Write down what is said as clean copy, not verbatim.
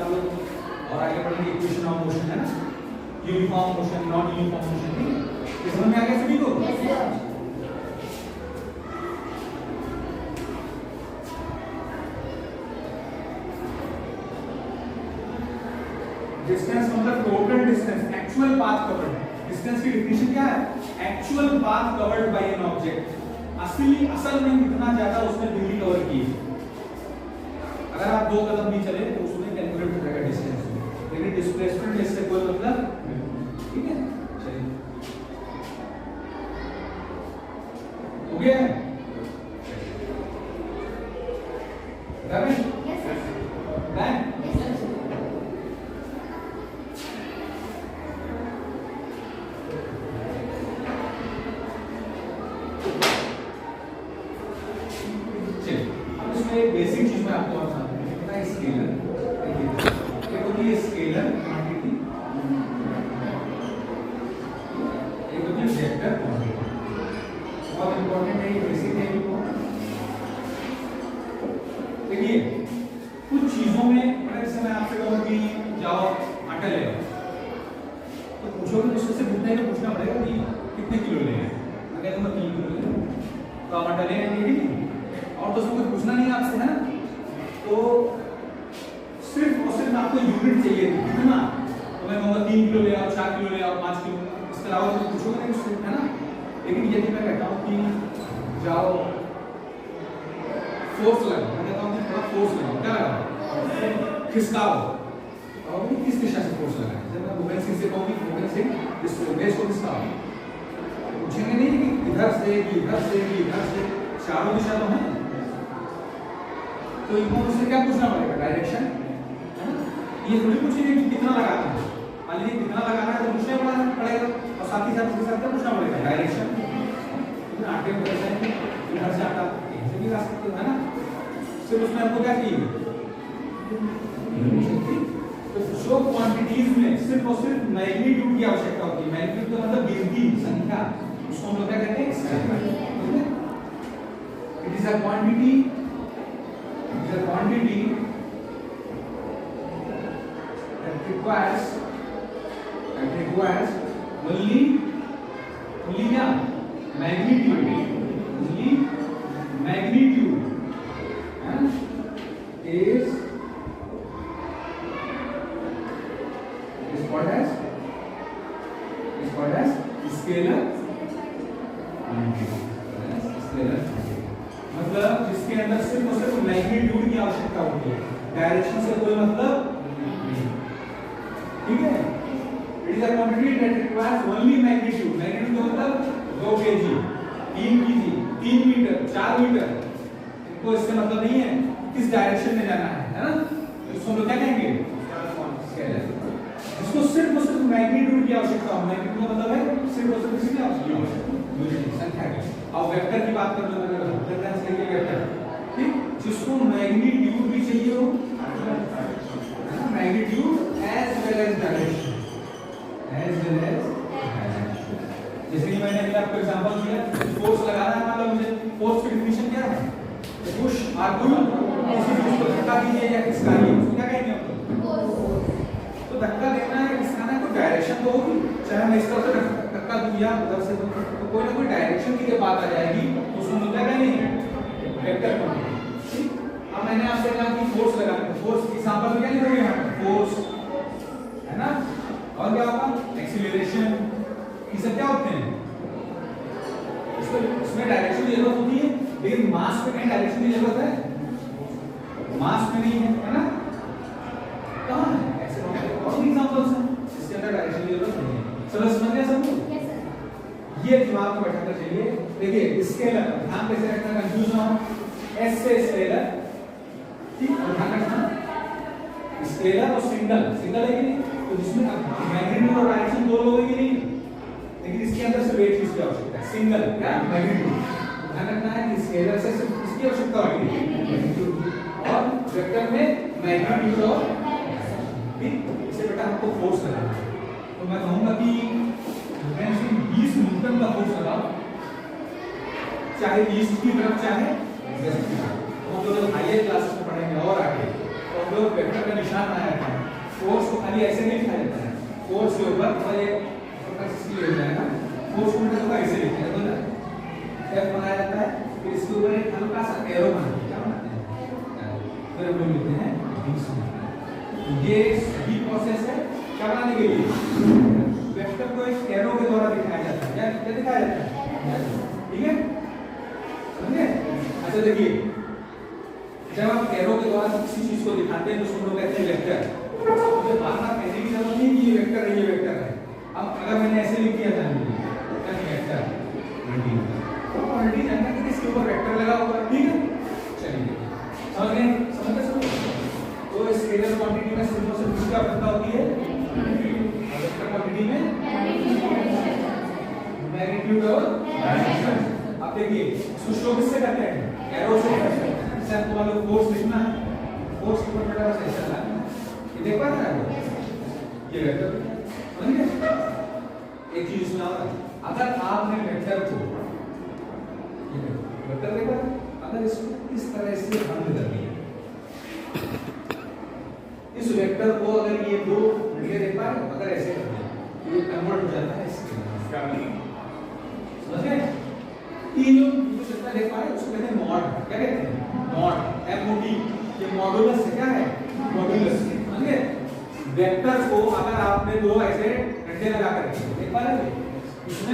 कर लो और आगे बढ़ेंगे इक्वेशन ऑफ मोशन, है ना, uniform motion, non uniform motion, ठीक है। ये समझ में आ गया सभी को? डिस्टेंस मतलब total distance, actual path covered. Distance की डेफिनेशन क्या है? Actual path covered by an object. असल में कितना ज्यादा उसने दूरी कवर की है। अगर आप 2 कदम भी चले तो उसमें कैलकुलेट हो जाएगा डिस्टेंस, लेकिन डिस्प्लेसमेंट इससे कोई मतलब, ठीक है। चलिए हो गया है? बेसिक चीज में आपको और समझना है, स्केलर। देखिए होती है स्केलर क्वांटिटी, एक होती है वेक्टर क्वांटिटी। बहुत इंपॉर्टेंट है ये, बेसिक है ये। देखिए कुछ चीजों में जैसे मैं आपसे कहूँ कि जाओ आटा ले आओ, तो पूछोगे तो उससे पूछना ही पूछना पड़ेगा कि कितने किलो ले आए। मैं कहता हूँ 3 किलो ले, तो आप आटा ले आएंगे नहीं, और तो उसमें कुछ पूछना नहीं है आपसे, है ना। तो सिर्फ और सिर्फ आपको यूनिट चाहिए थी, है ना। तो मैं कहूँगा 3 किलो ले आओ, 4 किलो ले आओ, 5 किलो, इसके अलावा तो पूछोगे नहीं उससे, है ना। लेकिन यदि मैं कहता हूँ कि जाओ फोर्स लगाओ, मैं कहता हूँ कि थोड़ा फोर्स लगाओ, क्या लगाओ? खिसकाओ, और किस दिशा से फोर्स लगाएं? जब मैं मोबाइल से कहूँ कि मोबाइल से इस बेस को खिसकाओ, पूछेंगे नहीं कि इधर से कि इधर से कि इधर से, चारों दिशा तो है। तो इनको उससे क्या पूछना पड़ेगा? डायरेक्शन, है ना। ये थोड़ी पूछेंगे कि कितना लगाना है, मान लीजिए कितना लगाना है तो पूछना पड़ेगा, और साथ ही साथ उसके साथ क्या पूछना पड़ेगा? डायरेक्शन। आगे बढ़ जाएंगे, इधर से आटा कहीं से भी ला सकते हो, है ना। सिर्फ उसमें हमको क्या चाहिए? तो जो क्वांटिटीज में सिर्फ और सिर्फ मैग्नीट्यूड की आवश्यकता होती है। मैग्नीट्यूड का मतलब गिनती, संख्या, उसको हम लोग क्या कहते हैं? It is a quantity, the quantity that requires only क्या? magnitude, only magnitude is called as scalar quantity, scalar quantity। मतलब जिसके अंदर सिर्फ और सिर्फ मैग्नीट्यूड की आवश्यकता होती है, डायरेक्शन से कोई मतलब नहीं, ठीक है। It is a quantity that requires only magnitude. Magnitude का मतलब 2 केजी, 3 केजी, 3 मीटर, 4 मीटर, इनको इससे मतलब नहीं है किस डायरेक्शन में जाना है ना। इसको हम लोग क्या कहेंगे? स्केलर। इसको सिर्फ और सिर्फ मैग्नीट्यूड की आवश्यकता हो। मैग्नीट्यूड का मतलब है सिर्फ और सिर्फ किसकी आवश्यकता? संख्या की। अब वेक्टर की बात कर लो, वेक्टर, ठीक, जिसको मैग्नीट्यूड भी चाहिए हो, magnitude as well as direction, जैसे कि मैंने अभी आपको एग्जांपल दिया, फोर्स लगाना है, मतलब मुझे फोर्स की डेफिनेशन क्या है? पुश और पुल, किसी चीज को धक्का दीजिए या खिसकाइए, उसको क्या कहेंगे हम लोग? तो धक्का देना है, खिसकाना है, कोई डायरेक्शन तो होगी, चाहे मैं इस तरह से धक्का दूं या उधर से, तो कोई ना कोई डायरेक्शन की जब बात आ जाएगी तो उसको क्या कहेंगे? Vector quantity. ठीक, अब मैंने आपसे कहा कि फोर्स लगाना है, फोर्स एग्जांपल में क्या लिखोगे? यहाँ फोर्स, है ना। और क्या होगा? एक्सीलरेशन, ये सब क्या होते हैं? इसमें डायरेक्शन की जरूरत होती है, लेकिन मास में कहीं डायरेक्शन की जरूरत है? मास में नहीं है, है ना। कहाँ है? ऐसे और एग्जांपल्स हैं इसके अंदर डायरेक्शन की जरूरत नहीं है। चलो समझ गए सब लोग? ये दिमाग में बैठा कर चलिए। देखिए स्केलर, ध्यान कैसे रखना, कंफ्यूज ना हो। एस से स्केलर, ठीक, ध्यान रखना। स्केलर और सिंगल है कि नहीं, तो जिसमें मैग्नीट्यूड और डायरेक्शन दो लोग हैं कि नहीं, लेकिन इसके अंदर सिर्फ एक चीज की आवश्यकता है, सिंगल, क्या? मैग्नीट्यूड। ध्यान रखना है कि स्केलर से सिर्फ इसकी आवश्यकता होती है, मैग्नीट्यूड, और वेक्टर में मैग्नीट्यूड और, ठीक। इसे बेटा हमको फोर्स लगाना है, तो मैं कहूंगा कि 20 न्यूटन का फोर्स लगाओ, चाहे ईस्ट की तरफ चाहे वेस्ट की तरफ। हम लोग हायर क्लासेस में पढ़ेंगे और आगे, तो हम लोग वेक्टर का निशान बनाया रखेंगे। फोर्स को खाली ऐसे नहीं लिखा जाता है, फोर्स के ऊपर और ये फोकस इसलिए हो जाएगा, फोर्स को मतलब ऐसे लिखते हैं तो ना F बनाया जाता है, फिर इसके ऊपर एक हल्का सा एरो बनाते हैं, क्या बनाते हैं, फिर हम लोग लिखते हैं तो ये सही प्रोसेस है क्या बनाने के लिए, वेक्टर को एक एरो के द्वारा दिखाया जाता है, क्या दिखाया जाता है, ठीक है समझे। अच्छा देखिए जब आप एरो के द्वारा किसी चीज को दिखाते हैं तो उसको लोग कहते हैं वेक्टर, मुझे बार-बार कहने की जरूरत नहीं कि ये वेक्टर है, ये वेक्टर है। अब अगर मैंने ऐसे लिख दिया था वेक्टर क्वांटिटी जानना कि इसके ऊपर वेक्टर लगा हुआ है, ठीक है चलिए समझ गए, तो स्केलर क्वांटिटी में सिर्फ और सिर्फ किसकी आवश्यकता होती है, वेक्टर क्वांटिटी में मैग्नीट्यूड और डायमेंशन। अब देखिए इसको शो किससे करते हैं, एरो से करते हैं, जैसे आपको मान लो फोर्स लिखना है, फोर्स के ऊपर मेरा बस ऐसा है, ये देख पा रहे हैं ये वेक्टर, समझ गए। एक चीज इसमें और अगर आपने वेक्टर को वेक्टर देखा, अगर इसको इस तरह से बंद कर दिया, इस वेक्टर को अगर ये दो ये देख पा रहे, अगर ऐसे कर दिया ये कन्वर्ट हो जाता है इसके समझ गए। ये जो कितना देख पा रहे उसको कहते हैं मॉड, क्या कहते हैं मॉड, MOD, ये मॉडुलस क्या है, मॉडुलस समझ गए। वेक्टर को अगर आपने दो ऐसे डंडे लगा कर देख पा रहे इसमें